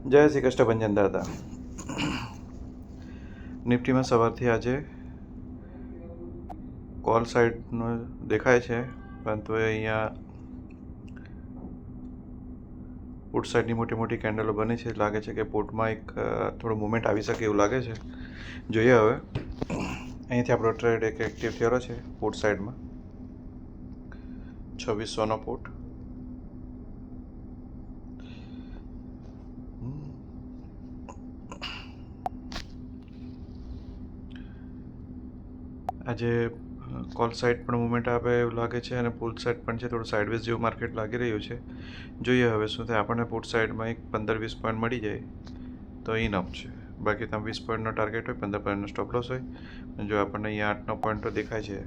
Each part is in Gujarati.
જય શ્રી કૃષ્ણ ભંજન દાદા. નિફ્ટીમાં સવારથી આજે કોલ સાઇડનો દેખાય છે, પરંતુ એ અહીંયા પુટ સાઇડની મોટી મોટી કેન્ડલો બની છે. લાગે છે કે પુટમાં એક થોડું મુવમેન્ટ આવી શકે એવું લાગે છે. જોઈએ હવે. અહીંથી આપણો ટ્રેડ એક એક્ટિવ થયેલો છે પુટ સાઇડમાં 2600નો પુટ. આજે કોલ સાઇડ પણ મુવમેન્ટ આપે એવું લાગે છે અને પુટ સાઇડ પણ છે. થોડું સાઇડવેઝ જેવું માર્કેટ લાગી રહ્યું છે. જોઈએ હવે શું થાય. આપણને પુટ સાઇડમાં એક 15-20 પોઈન્ટ મળી જાય તો ઇનફ છે. બાકી તમે 20 પોઈન્ટનો ટાર્ગેટ હોય, 15 પોઈન્ટનો સ્ટોપ લોસ હોય. જો આપણને અહીંયા 8-9 પોઈન્ટ તો દેખાય છે.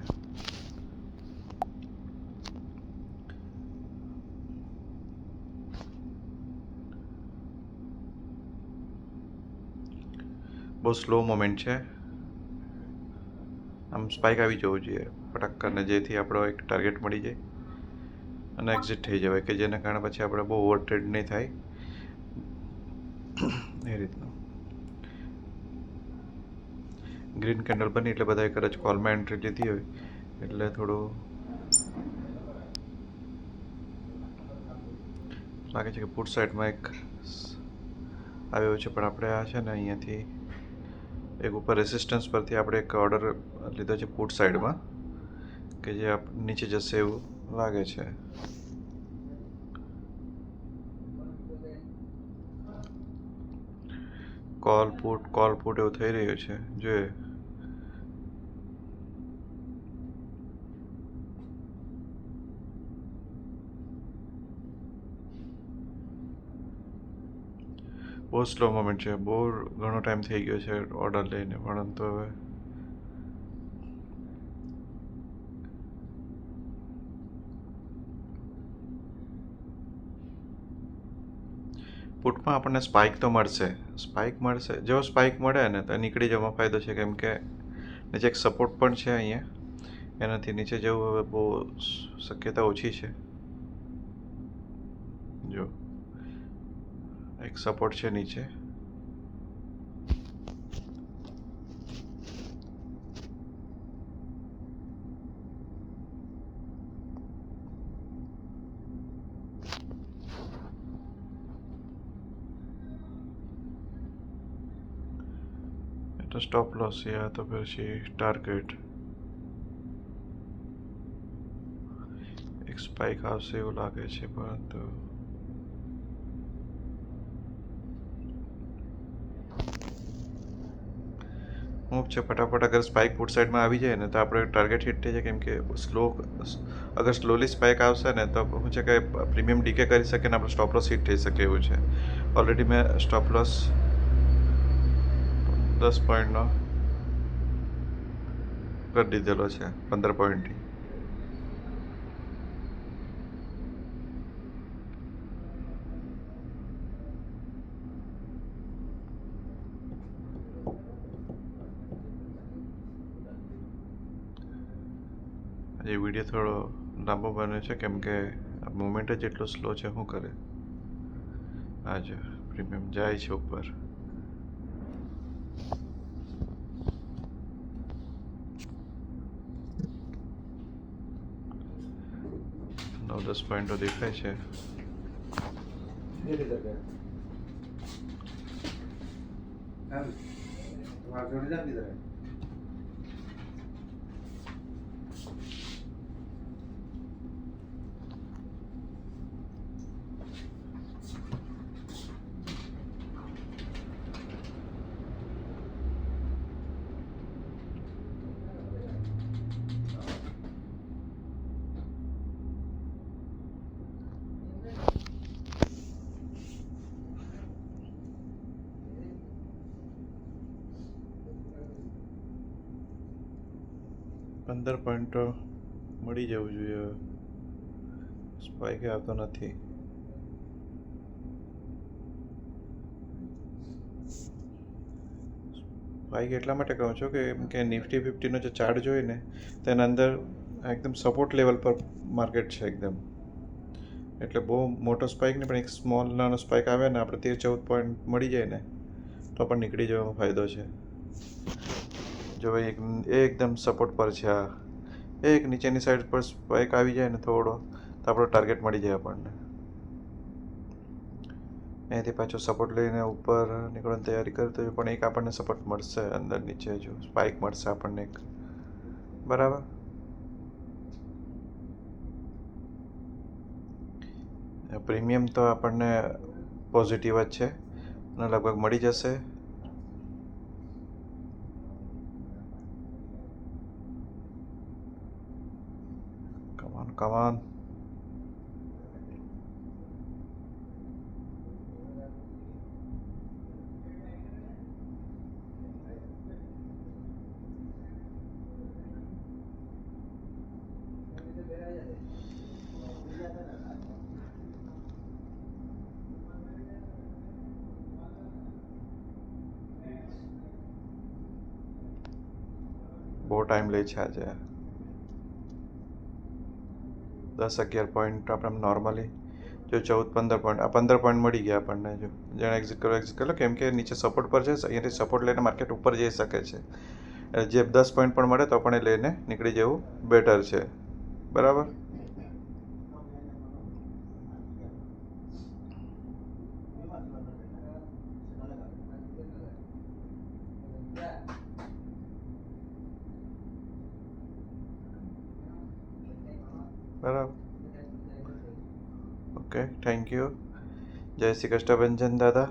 બહુ સ્લો મોમેન્ટ છે. આમ સ્પાઇક આવી જવું જોઈએ ફટાક કરીને, જેથી આપણો એક ટાર્ગેટ મળી જાય અને એક્ઝિટ થઈ જવાય, કે જેના કારણે પછી આપણે બહુ ઓવર ટ્રેડ નહીં થાય એ રીતનું. ગ્રીન કેન્ડલ બની એટલે બધાએ કદાચ કોલમાં એન્ટ્રી લીધી હોય, એટલે થોડું લાગે છે કે પુટ સાઇડમાં એક આવ્યો છે. પણ આપણે આ છે ને અહીંયાથી એક ઉપર રેસિસ્ટન્સ પરથી આપણે એક ઓર્ડર લીધો છે પુટ સાઇડમાં, કે જે નીચે જશે એવું લાગે છે. કોલ પુટ એવું થઈ રહ્યું છે. જોઈએ. બહુ સ્લો મોમેન્ટ છે. બહુ ઘણો ટાઈમ થઈ ગયો છે ઓર્ડર લઈને, પરંતુ હવે પુટમાં આપણને સ્પાઇક તો મળશે. જેવો સ્પાઇક મળે ને તો નીકળી જવામાં ફાયદો છે, કેમ કે નીચે એક સપોર્ટ પણ છે અહીંયા. એનાથી નીચે જવું હવે બહુ શક્યતા ઓછી છે. જો એક સપોર્ટ છે નીચે. તો સ્ટોપ લોસ યા તો પછી ટાર્ગેટ એક સ્પાઇક આવશે એવું લાગે છે, પરંતુ મૂવ છે ફટાફટ. અગર સ્પાઇક પુટ સાઇડમાં આવી જાય ને તો આપણે ટાર્ગેટ હિટ થઈ જાય, કેમ કે અગર સ્લોલી સ્પાઇક આવશે ને તો શું છે કે પ્રીમિયમ ડીકે કરી શકે ને આપણો સ્ટોપ લોસ હિટ થઈ શકે એવું છે. ઓલરેડી મેં સ્ટોપ લોસ 10 પોઈન્ટનો કરી દીધેલો છે 15 પોઈન્ટથી. એ વિડીયો થોડો લાંબો બન્યો છે, કેમ કે મુવમેન્ટ જ એટલો સ્લો છે. શું કરે આજે પ્રીમિયમ જાય છે ઉપર. 9-10 પોઈન્ટો દેખાય છે. પંદર પોઈન્ટ મળી જવું જોઈએ. સ્પાઇક આવતો નથી. સ્પાઇક એટલા માટે કહું છું કે નિફ્ટી 50નો જે ચાર્ટ જોઈને તેના અંદર એકદમ સપોર્ટ લેવલ પર માર્કેટ છે એકદમ, એટલે બહુ મોટો સ્પાઇક નહીં, પણ એક સ્મોલ નાનો સ્પાઇક આવે ને આપણે 13-14 પોઈન્ટ મળી જાય ને તો પણ નીકળી જવાનો ફાયદો છે. જો ભાઈ એકદમ સપોર્ટ પર છે આ, એક નીચેની સાઈડ પર સ્પાઇક આવી જાય ને થોડો તો આપણો ટાર્ગેટ મળી જાય આપણને. અહીંયાથી પાછો સપોર્ટ લઈને ઉપર નીકળવાની તૈયારી કરતો હોય, પણ એક આપણને સપોર્ટ મળશે અંદર નીચે, જો સ્પાઇક મળશે આપણને એક, બરાબર. પ્રીમિયમ તો આપણને પોઝિટિવ જ છે અને લગભગ મળી જશે. કમાન કમાન. બહુ ટાઈમ લે છે આજે. 10-11 પોઈન્ટ આપણે નોર્મલી જો 14-15 પોઈન્ટ, આ 15 પોઈન્ટ મળી ગયા આપણને. જો જેણે એક્ઝિટ કરો કેમ કે નીચે સપોર્ટ પર છે, અહીંયાથી સપોર્ટ લઈને માર્કેટ ઉપર જઈ શકે છે. જે 10 પોઈન્ટ પણ મળે તો પણ એ લઈને નીકળી જવું બેટર છે, બરાબર. બરાબર. Okay, thank you. જય શ્રી કૃષ્ણ ભંજન દાદા.